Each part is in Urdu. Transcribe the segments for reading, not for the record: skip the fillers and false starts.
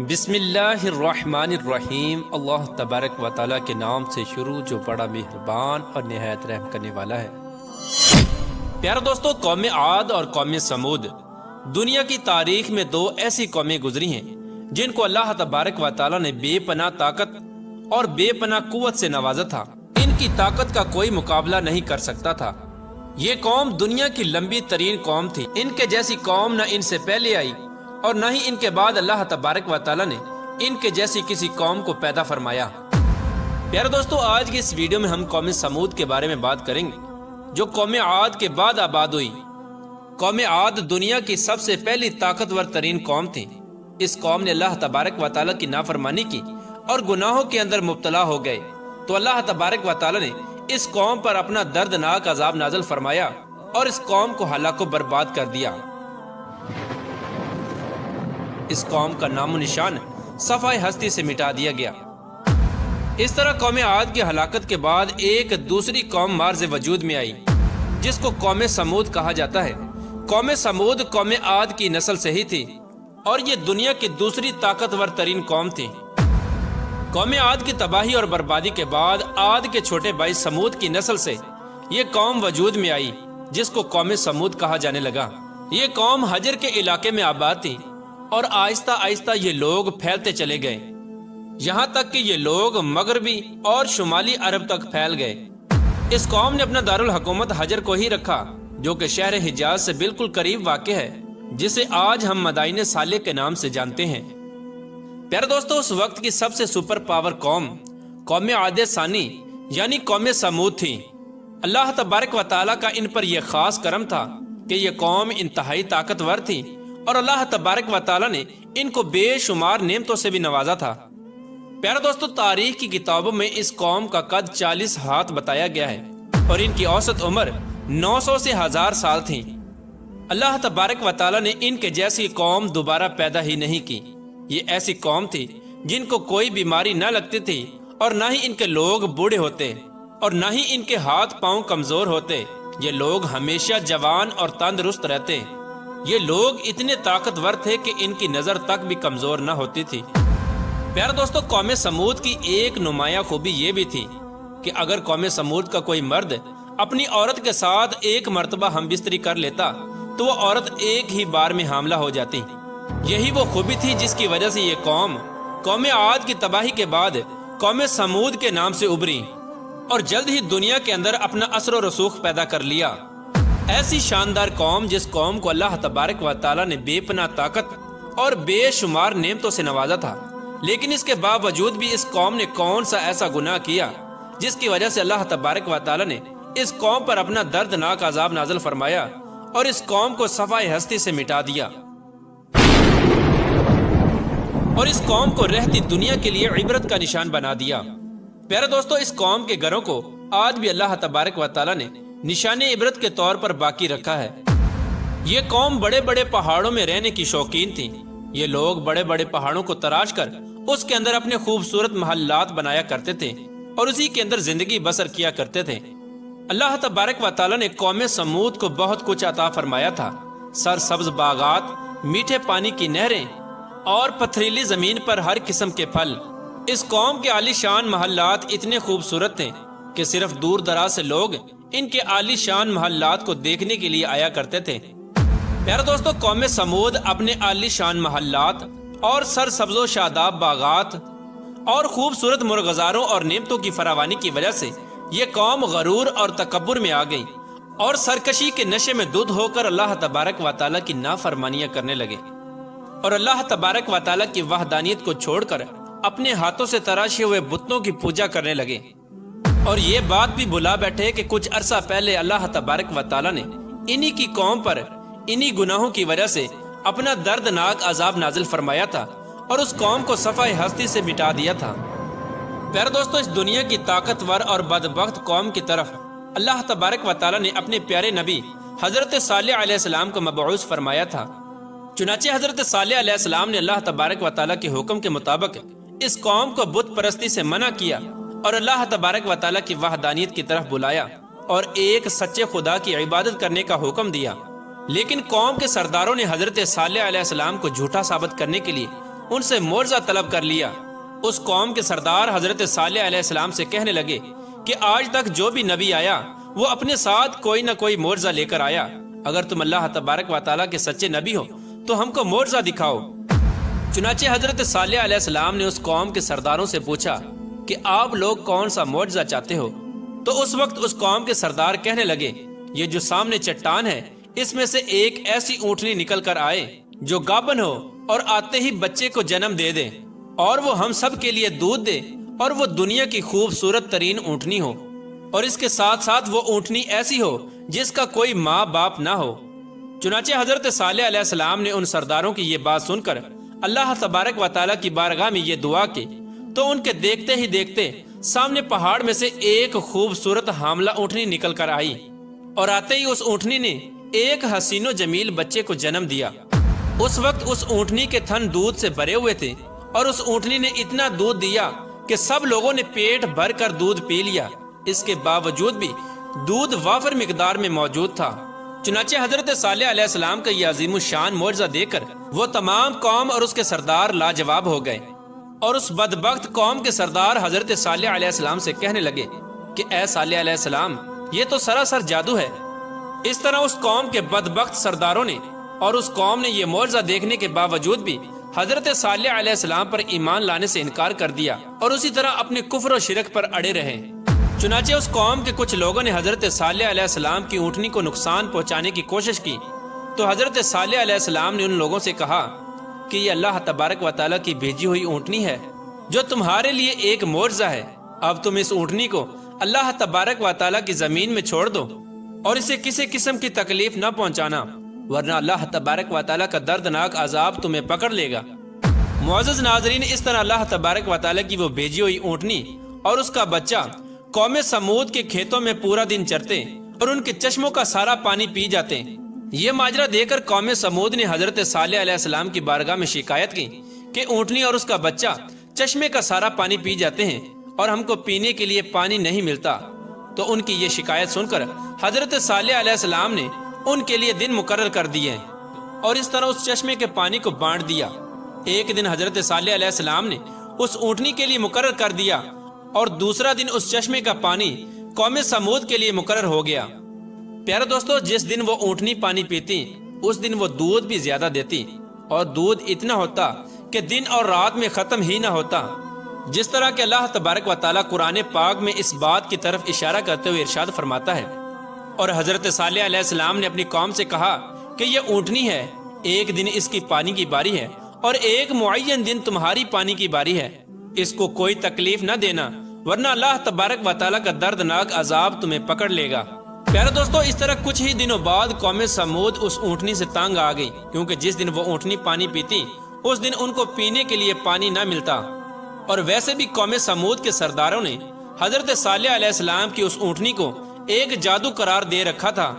بسم اللہ الرحمن الرحیم۔ اللہ تبارک و تعالیٰ کے نام سے شروع جو بڑا مہربان اور نہایت رحم کرنے والا ہے۔ پیارے دوستو، قوم عاد اور قوم سمود دنیا کی تاریخ میں دو ایسی قومیں گزری ہیں جن کو اللہ تبارک و تعالیٰ نے بے پناہ طاقت اور بے پناہ قوت سے نوازا تھا۔ ان کی طاقت کا کوئی مقابلہ نہیں کر سکتا تھا۔ یہ قوم دنیا کی لمبی ترین قوم تھی۔ ان کے جیسی قوم نہ ان سے پہلے آئی اور نہ ہی ان کے بعد اللہ تبارک و تعالیٰ نے ان کے جیسی کسی قوم کو پیدا فرمایا۔ پیارے دوستو، آج کی اس ویڈیو میں ہم قوم سمود کے بارے میں بات کریں گے جو قوم عاد کے بعد آباد ہوئی۔ قوم عاد دنیا کی سب سے پہلی طاقتور ترین قوم تھی۔ اس قوم نے اللہ تبارک و تعالیٰ کی نافرمانی کی اور گناہوں کے اندر مبتلا ہو گئے، تو اللہ تبارک و تعالیٰ نے اس قوم پر اپنا دردناک عذاب نازل فرمایا اور اس قوم کو ہلاک و برباد کر دیا۔ اس قوم کا نام و نشان صفحہ ہستی سے مٹا دیا گیا۔ اس طرح قوم عاد کی ہلاکت کے بعد ایک دوسری قوم مارز وجود میں آئی جس کو قوم سمود کہا جاتا ہے۔ قوم سمود قوم عاد کی نسل سے ہی تھی اور یہ دنیا کی دوسری طاقتور ترین قوم تھی۔ قوم عاد کی تباہی اور بربادی کے بعد عاد کے چھوٹے بھائی سمود کی نسل سے یہ قوم وجود میں آئی جس کو قوم سمود کہا جانے لگا۔ یہ قوم حجر کے علاقے میں آباد تھی اور آہستہ آہستہ یہ لوگ پھیلتے چلے گئے، یہاں تک کہ یہ لوگ مغربی اور شمالی عرب تک پھیل گئے۔ اس قوم نے اپنا دارالحکومت حجر کو ہی رکھا جو کہ شہر حجاز سے بالکل قریب واقع ہے، جسے آج ہم مدائن صالح کے نام سے جانتے ہیں۔ پیارے دوستو، اس وقت کی سب سے سپر پاور قوم عاد ثانی یعنی قوم سمود تھی۔ اللہ تبارک و تعالیٰ کا ان پر یہ خاص کرم تھا کہ یہ قوم انتہائی طاقتور تھی اور اللہ تبارک و تعالیٰ نے ان کو بے شمار نعمتوں سے بھی نوازا تھا۔ پیارے دوستو، تاریخ کی کتابوں میں اس قوم کا قد 40 ہاتھ بتایا گیا ہے اور ان کی اوسط عمر 900 سے 1000 سال تھی۔ اللہ تبارک و تعالیٰ نے ان کے جیسی قوم دوبارہ پیدا ہی نہیں کی۔ یہ ایسی قوم تھی جن کو کوئی بیماری نہ لگتی تھی اور نہ ہی ان کے لوگ بوڑھے ہوتے اور نہ ہی ان کے ہاتھ پاؤں کمزور ہوتے۔ یہ لوگ ہمیشہ جوان اور تندرست رہتے۔ یہ لوگ اتنے طاقتور تھے کہ ان کی نظر تک بھی کمزور نہ ہوتی تھی۔ پیارے دوستو، قوم سمود کی ایک نمایاں خوبی یہ بھی تھی کہ اگر قوم سمود کا کوئی مرد اپنی عورت کے ساتھ ایک مرتبہ ہم بستری کر لیتا تو وہ عورت ایک ہی بار میں حاملہ ہو جاتی۔ یہی وہ خوبی تھی جس کی وجہ سے یہ قوم عاد کی تباہی کے بعد قوم سمود کے نام سے ابھری اور جلد ہی دنیا کے اندر اپنا اثر و رسوخ پیدا کر لیا۔ ایسی شاندار قوم جس قوم کو اللہ تبارک و تعالیٰ نے بے پناہ طاقت اور بے شمار نعمتوں سے نوازا تھا، لیکن اس کے باوجود بھی اس قوم نے کون سا ایسا گناہ کیا جس کی وجہ سے اللہ تبارک و تعالیٰ نے اس قوم پر اپنا دردناک عذاب نازل فرمایا اور اس قوم کو صفحہ ہستی سے مٹا دیا اور اس قوم کو رہتی دنیا کے لیے عبرت کا نشان بنا دیا۔ پیارے دوستو، اس قوم کے گھروں کو آج بھی اللہ تبارک و تعالیٰ نے نشان عبرت کے طور پر باقی رکھا ہے۔ یہ قوم بڑے بڑے پہاڑوں میں رہنے کی شوقین تھی۔ یہ لوگ بڑے بڑے پہاڑوں کو تراش کر اس کے اندر اپنے خوبصورت محلات بنایا کرتے تھے اور اسی کے اندر زندگی بسر کیا کرتے تھے۔ اللہ تبارک و تعالیٰ نے قوم سمود کو بہت کچھ عطا فرمایا تھا۔ سرسبز باغات، میٹھے پانی کی نہریں اور پتھریلی زمین پر ہر قسم کے پھل۔ اس قوم کے عالی شان محلات اتنے خوبصورت تھے کہ صرف دور دراز سے لوگ ان کے عالی شان محلات کو دیکھنے کے لیے آیا کرتے تھے۔ پیارے دوستو، قوم سمود اپنے عالی شان محلات اور سرسبز و شاداب باغات اور خوبصورت مرغزاروں اور نعمتوں کی فراوانی کی وجہ سے یہ قوم غرور اور تکبر میں آ گئی اور سرکشی کے نشے میں دھت ہو کر اللہ تبارک و تعالیٰ کی نافرمانیاں کرنے لگے اور اللہ تبارک و تعالیٰ کی وحدانیت کو چھوڑ کر اپنے ہاتھوں سے تراشے ہوئے بتوں کی پوجا کرنے لگے۔ اور یہ بات بھی بھلا بیٹھے کہ کچھ عرصہ پہلے اللہ تبارک و تعالیٰ نے انہی کی قوم پر انہی گناہوں کی وجہ سے اپنا دردناک عذاب نازل فرمایا تھا اور اس قوم کو صفحہ ہستی سے مٹا دیا تھا۔ پیارے دوستو، اس دنیا کی طاقتور اور بدبخت قوم کی طرف اللہ تبارک و تعالیٰ نے اپنے پیارے نبی حضرت صالح علیہ السلام کو مبعوث فرمایا تھا۔ چنانچہ حضرت صالح علیہ السلام نے اللہ تبارک و تعالیٰ کے حکم کے مطابق اس قوم کو بت پرستی سے منع کیا اور اللہ تبارک و تعالیٰ کی وحدانیت کی طرف بلایا اور ایک سچے خدا کی عبادت کرنے کا حکم دیا۔ لیکن قوم کے سرداروں نے حضرت صالح علیہ السلام کو جھوٹا ثابت کرنے کے لیے ان سے معجزہ طلب کر لیا۔ اس قوم کے سردار حضرت صالح علیہ السلام سے کہنے لگے کہ آج تک جو بھی نبی آیا وہ اپنے ساتھ کوئی نہ کوئی معجزہ لے کر آیا، اگر تم اللہ تبارک و تعالیٰ کے سچے نبی ہو تو ہم کو معجزہ دکھاؤ۔ چنانچہ حضرت صالح علیہ السلام نے اس قوم کے سرداروں سے پوچھا کہ آپ لوگ کون سا معجزہ چاہتے ہو؟ تو اس وقت اس قوم کے سردار کہنے لگے، یہ جو سامنے چٹان ہے اس میں سے ایک ایسی اونٹنی نکل کر آئے جو گابن ہو اور آتے ہی بچے کو جنم دے دے، اور وہ ہم سب کے لیے دودھ دے، اور وہ دنیا کی خوبصورت ترین اونٹنی ہو، اور اس کے ساتھ ساتھ وہ اونٹنی ایسی ہو جس کا کوئی ماں باپ نہ ہو۔ چنانچہ حضرت صالح علیہ السلام نے ان سرداروں کی یہ بات سن کر اللہ تبارک و تعالیٰ کی بارگاہ میں یہ دعا کی، تو ان کے دیکھتے ہی دیکھتے سامنے پہاڑ میں سے ایک خوبصورت حاملہ اونٹنی نکل کر آئی، اور آتے ہی اس اونٹنی نے ایک حسین و جمیل بچے کو جنم دیا۔ اس وقت اس اونٹنی کے تھن دودھ سے بھرے ہوئے تھے، اور اس اونٹنی نے اتنا دودھ دیا کہ سب لوگوں نے پیٹ بھر کر دودھ پی لیا۔ اس کے باوجود بھی دودھ وافر مقدار میں موجود تھا۔ چنانچہ حضرت صالح علیہ السلام کا یہ عظیم الشان معجزہ دیکھ کر وہ تمام قوم اور اس کے سردار لاجواب ہو گئے، اور اس بدبخت قوم کے سردار حضرت صالح علیہ السلام سے کہنے لگے کہ اے صالح علیہ السلام، یہ تو سراسر جادو ہے۔ اس طرح اس قوم کے بدبخت سرداروں نے اور اس قوم نے یہ معجزہ دیکھنے کے باوجود بھی حضرت صالح علیہ السلام پر ایمان لانے سے انکار کر دیا، اور اسی طرح اپنے کفر و شرک پر اڑے رہے۔ چنانچہ اس قوم کے کچھ لوگوں نے حضرت صالح علیہ السلام کی اونٹنی کو نقصان پہنچانے کی کوشش کی، تو حضرت صالح علیہ السلام نے ان لوگوں سے کہا کہ یہ اللہ تبارک و تعالیٰ کی بھیجی ہوئی اونٹنی ہے جو تمہارے لیے ایک معجزہ ہے۔ اب تم اس اونٹنی کو اللہ تبارک و تعالیٰ کی زمین میں چھوڑ دو، اور اسے کسی قسم کی تکلیف نہ پہنچانا، ورنہ اللہ تبارک و تعالیٰ کا دردناک عذاب تمہیں پکڑ لے گا۔ معزز ناظرین، اس طرح اللہ تبارک و تعالیٰ کی وہ بھیجی ہوئی اونٹنی اور اس کا بچہ قوم سمود کے کھیتوں میں پورا دن چرتے اور ان کے چشموں کا سارا پانی پی جاتے۔ یہ ماجرا دیکھ کر قوم سمود نے حضرت صالح علیہ السلام کی بارگاہ میں شکایت کی کہ اونٹنی اور اس کا بچہ چشمے کا سارا پانی پی جاتے ہیں اور ہم کو پینے کے لیے پانی نہیں ملتا۔ تو ان کی یہ شکایت سن کر حضرت صالح علیہ السلام نے ان کے لیے دن مقرر کر دیے، اور اس طرح اس چشمے کے پانی کو بانٹ دیا۔ ایک دن حضرت صالح علیہ السلام نے اس اونٹنی کے لیے مقرر کر دیا، اور دوسرا دن اس چشمے کا پانی قوم سمود کے لیے مقرر ہو گیا۔ پیارے دوستو، جس دن وہ اونٹنی پانی پیتی اس دن وہ دودھ بھی زیادہ دیتی، اور دودھ اتنا ہوتا کہ دن اور رات میں ختم ہی نہ ہوتا، جس طرح کہ اللہ تبارک و تعالیٰ قرآن پاک میں اس بات کی طرف اشارہ کرتے ہوئے ارشاد فرماتا ہے۔ اور حضرت صالح علیہ السلام نے اپنی قوم سے کہا کہ یہ اونٹنی ہے، ایک دن اس کی پانی کی باری ہے اور ایک معین دن تمہاری پانی کی باری ہے، اس کو کوئی تکلیف نہ دینا، ورنہ اللہ تبارک و تعالیٰ کا دردناک عذاب تمہیں پکڑ لے گا۔ پیارے دوستو، اس طرح کچھ ہی دنوں بعد قوم سمود اس اونٹنی سے تانگ آ گئی، کیونکہ جس دن وہ اونٹنی پانی پیتی اس دن ان کو پینے کے لیے پانی نہ ملتا۔ اور ویسے بھی قوم سمود کے سرداروں نے حضرت صالح علیہ السلام کی اس اونٹنی کو ایک جادو قرار دے رکھا تھا۔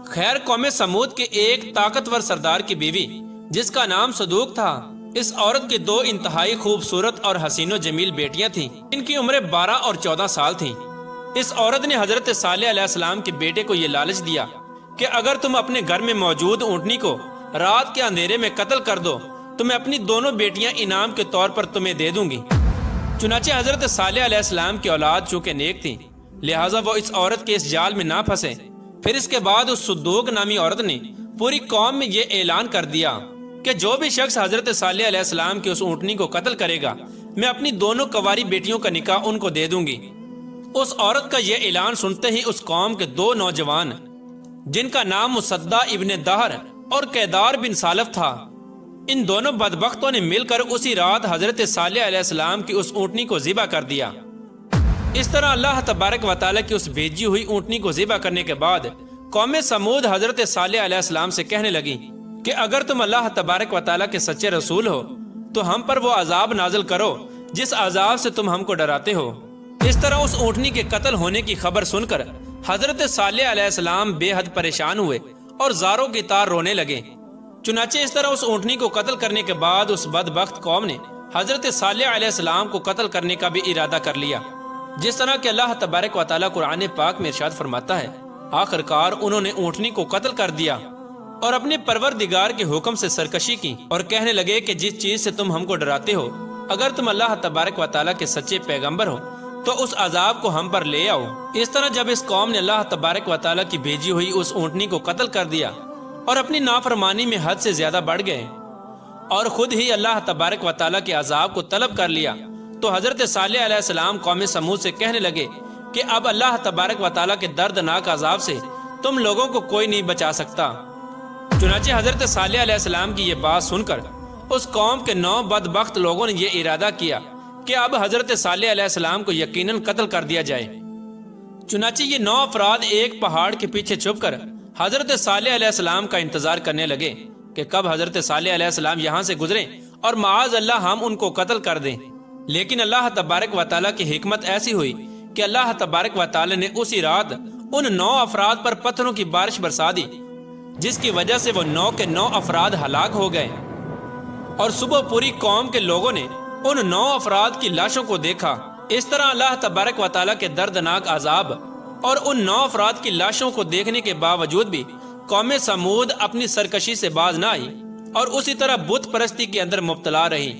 خیر، قوم سمود کے ایک طاقتور سردار کی بیوی جس کا نام صدوق تھا، اس عورت کے دو انتہائی خوبصورت اور حسین و جمیل بیٹیاں تھیں، ان کی عمریں 12 اور 14 سال تھیں۔ اس عورت نے حضرت صالح علیہ السلام کے بیٹے کو یہ لالچ دیا کہ اگر تم اپنے گھر میں موجود اونٹنی کو رات کے اندھیرے میں قتل کر دو تو میں اپنی دونوں بیٹیاں انعام کے طور پر تمہیں دے دوں گی۔ چنانچہ حضرت صالح علیہ السلام کی اولاد چونکہ نیک تھی، لہٰذا وہ اس عورت کے اس جال میں نہ پھنسے۔ پھر اس کے بعد اس صدوق نامی عورت نے پوری قوم میں یہ اعلان کر دیا کہ جو بھی شخص حضرت صالح علیہ السلام کی اس اونٹنی کو قتل کرے گا، میں اپنی دونوں کنواری بیٹیوں کا نکاح ان کو دے دوں گی۔ اس عورت کا یہ اعلان سنتے ہی اس قوم کے دو نوجوان جن کا نام مصدع ابن دہر اور قیدار بن سالف تھا، ان دونوں بدبختوں نے مل کر اسی رات حضرت صالح علیہ السلام کی اس اونٹنی کو ذبح کر دیا۔ اس طرح اللہ تبارک و تعالیٰ کی اس بھیجی ہوئی اونٹنی کو ذبح کرنے کے بعد قوم سمود حضرت صالح علیہ السلام سے کہنے لگی کہ اگر تم اللہ تبارک و تعالیٰ کے سچے رسول ہو تو ہم پر وہ عذاب نازل کرو جس عذاب سے تم ہم کو ڈراتے ہو۔ اس طرح اس اونٹنی کے قتل ہونے کی خبر سن کر حضرت صالح علیہ السلام بے حد پریشان ہوئے اور زاروں کی طار رونے لگے۔ چنانچہ اس طرح اس اونٹنی کو قتل کرنے کے بعد اس بدبخت قوم نے حضرت صالح علیہ السلام کو قتل کرنے کا بھی ارادہ کر لیا، جس طرح کہ اللہ تبارک و تعالیٰ قرآن پاک میں ارشاد فرماتا ہے، آخر کار انہوں نے اونٹنی کو قتل کر دیا اور اپنے پروردگار کے حکم سے سرکشی کی اور کہنے لگے کہ جس چیز سے تم ہم کو ڈراتے ہو، اگر تم اللہ تبارک و تعالیٰ کے سچے پیغمبر ہو تو اس عذاب کو ہم پر لے آؤ۔ اس طرح جب اس قوم نے اللہ تبارک و تعالیٰ کی بھیجی ہوئی اس اونٹنی کو قتل کر دیا اور اپنی نافرمانی میں حد سے زیادہ بڑھ گئے اور خود ہی اللہ تبارک و تعالیٰ کے عذاب کو طلب کر لیا، تو حضرت صالح علیہ السلام قوم سمود سے کہنے لگے کہ اب اللہ تبارک و تعالیٰ کے دردناک عذاب سے تم لوگوں کو کوئی نہیں بچا سکتا۔ چنانچہ حضرت صالح علیہ السلام کی یہ بات سن کر اس قوم کے 9 بدبخت لوگوں نے یہ ارادہ کیا کہ اب حضرت صالح علیہ السلام کو یقیناً قتل کر دیا جائے۔ چنانچہ یہ 9 افراد ایک پہاڑ کے پیچھے چھپ کر حضرت صالح علیہ السلام کا انتظار کرنے لگے کہ کب حضرت صالح علیہ السلام یہاں سے گزریں اور معاذ اللہ ہم ان کو قتل کر دیں۔ لیکن اللہ تبارک و تعالیٰ کی حکمت ایسی ہوئی کہ اللہ تبارک و تعالیٰ نے اسی رات ان 9 افراد پر پتھروں کی بارش برسا دی، جس کی وجہ سے وہ 9 کے 9 افراد ہلاک ہو گئے، اور صبح پوری قوم کے لوگوں نے ان 9 افراد کی لاشوں کو دیکھا۔ اس طرح اللہ تبارک و تعالیٰ کے دردناک عذاب اور ان 9 افراد کی لاشوں کو دیکھنے کے باوجود بھی قوم سمود اپنی سرکشی سے باز نہ آئی اور اسی طرح بت پرستی کے اندر مبتلا رہی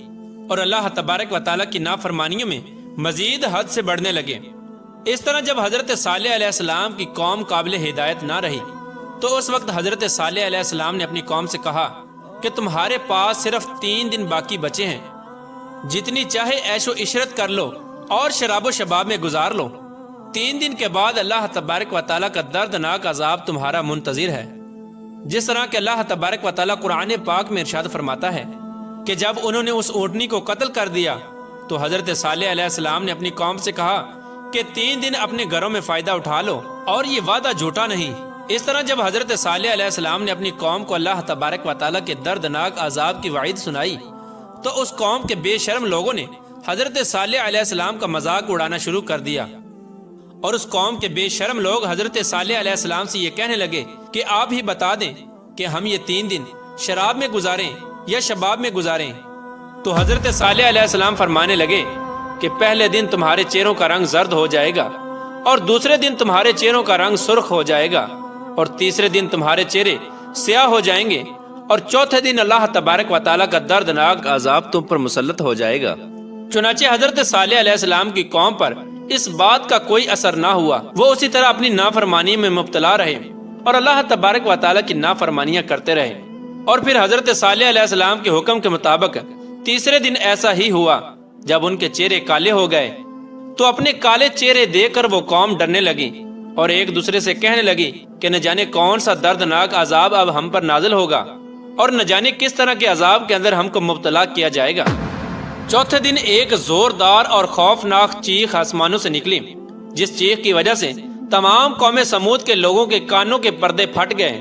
اور اللہ تبارک و تعالیٰ کی نافرمانیوں میں مزید حد سے بڑھنے لگے۔ اس طرح جب حضرت صالح علیہ السلام کی قوم قابل ہدایت نہ رہی تو اس وقت حضرت صالح علیہ السلام نے اپنی قوم سے کہا کہ تمہارے پاس صرف 3 دن باقی بچے ہیں، جتنی چاہے عیش و عشرت کر لو اور شراب و شباب میں گزار لو۔ 3 دن کے بعد اللہ تبارک و تعالیٰ کا دردناک عذاب تمہارا منتظر ہے۔ جس طرح کہ اللہ تبارک و تعالیٰ قرآن پاک میں ارشاد فرماتا ہے کہ جب انہوں نے اس اونٹنی کو قتل کر دیا تو حضرت صالح علیہ السلام نے اپنی قوم سے کہا کہ 3 دن اپنے گھروں میں فائدہ اٹھا لو اور یہ وعدہ جھوٹا نہیں۔ اس طرح جب حضرت صالح علیہ السلام نے اپنی قوم کو اللہ تبارک و تعالیٰ کے دردناک عذاب کی وعید سنائی تو اس قوم کے بے شرم لوگوں نے حضرت صالح علیہ السلام کا مذاق اڑانا شروع کر دیا، اور اس قوم کے بے شرم لوگ حضرت صالح علیہ السلام سے یہ کہنے لگے کہ آپ ہی بتا دیں کہ ہم یہ 3 دن شراب میں گزاریں یا شباب میں گزاریں۔ تو حضرت صالح علیہ السلام فرمانے لگے کہ پہلے دن تمہارے چہروں کا رنگ زرد ہو جائے گا، اور دوسرے دن تمہارے چہروں کا رنگ سرخ ہو جائے گا، اور تیسرے دن تمہارے چہرے سیاہ ہو جائیں گے، اور چوتھے دن اللہ تبارک و تعالیٰ کا دردناک عذاب تم پر مسلط ہو جائے گا۔ چنانچہ حضرت صالح علیہ السلام کی قوم پر اس بات کا کوئی اثر نہ ہوا، وہ اسی طرح اپنی نافرمانی میں مبتلا رہے اور اللہ تبارک و تعالیٰ کی نافرمانیاں کرتے رہے۔ اور پھر حضرت صالح علیہ السلام کے حکم کے مطابق تیسرے دن ایسا ہی ہوا، جب ان کے چہرے کالے ہو گئے تو اپنے کالے چہرے دیکھ کر وہ قوم ڈرنے لگی اور ایک دوسرے سے کہنے لگی کہ نہ جانے کون سا دردناک عذاب اب ہم پر نازل ہوگا اور نہ جانے کس طرح کے عذاب کے اندر ہم کو مبتلا کیا جائے گا۔ چوتھے دن ایک زوردار اور خوفناک چیخ آسمانوں سے نکلی، جس چیخ کی وجہ سے تمام قوم سمود کے لوگوں کے کانوں کے پردے پھٹ گئے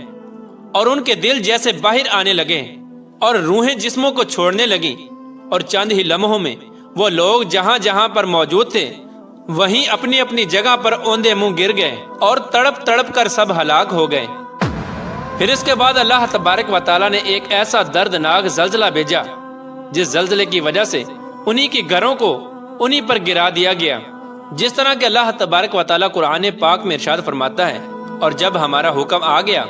اور ان کے دل جیسے باہر آنے لگے اور روحیں جسموں کو چھوڑنے لگی، اور چند ہی لمحوں میں وہ لوگ جہاں جہاں پر موجود تھے وہیں اپنی اپنی جگہ پر اوندے منہ گر گئے اور تڑپ تڑپ کر سب ہلاک ہو گئے۔ پھر اس کے بعد اللہ تبارک و تعالیٰ نے ایک ایسا دردناک زلزلہ بھیجا جس زلزلے کی وجہ سے انہی کے گھروں کو انہی پر گرا دیا گیا، جس طرح کہ اللہ تبارک و تعالیٰ قرآن پاک میں ارشاد فرماتا ہے، اور جب ہمارا حکم آ گیا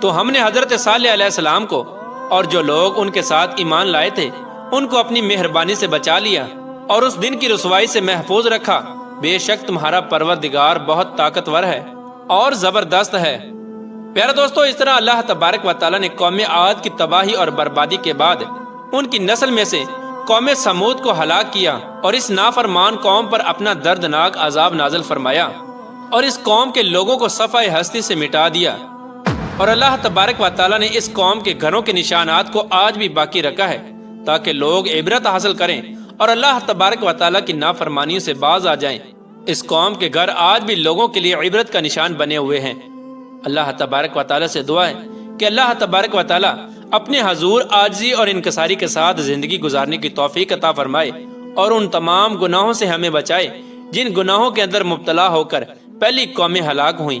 تو ہم نے حضرت صالح علیہ السلام کو اور جو لوگ ان کے ساتھ ایمان لائے تھے ان کو اپنی مہربانی سے بچا لیا اور اس دن کی رسوائی سے محفوظ رکھا۔ بے شک تمہارا پروردگار بہت طاقتور ہے اور زبردست ہے۔ پیارے دوستو، اس طرح اللہ تبارک و تعالیٰ نے قوم عاد کی تباہی اور بربادی کے بعد ان کی نسل میں سے قوم سمود کو ہلاک کیا اور اس نافرمان قوم پر اپنا دردناک عذاب نازل فرمایا اور اس قوم کے لوگوں کو صفحہ ہستی سے مٹا دیا۔ اور اللہ تبارک و تعالیٰ نے اس قوم کے گھروں کے نشانات کو آج بھی باقی رکھا ہے تاکہ لوگ عبرت حاصل کریں اور اللہ تبارک و تعالیٰ کی نافرمانیوں سے باز آ جائیں۔ اس قوم کے گھر آج بھی لوگوں کے لیے عبرت کا نشان بنے ہوئے ہیں۔ اللہ تبارک و تعالیٰ سے دعا ہے کہ اللہ تبارک و تعالیٰ اپنے حضور عاجزی اور انکساری کے ساتھ زندگی گزارنے کی توفیق عطا فرمائے اور ان تمام گناہوں سے ہمیں بچائے جن گناہوں کے اندر مبتلا ہو کر پہلی قومیں ہلاک ہوئیں۔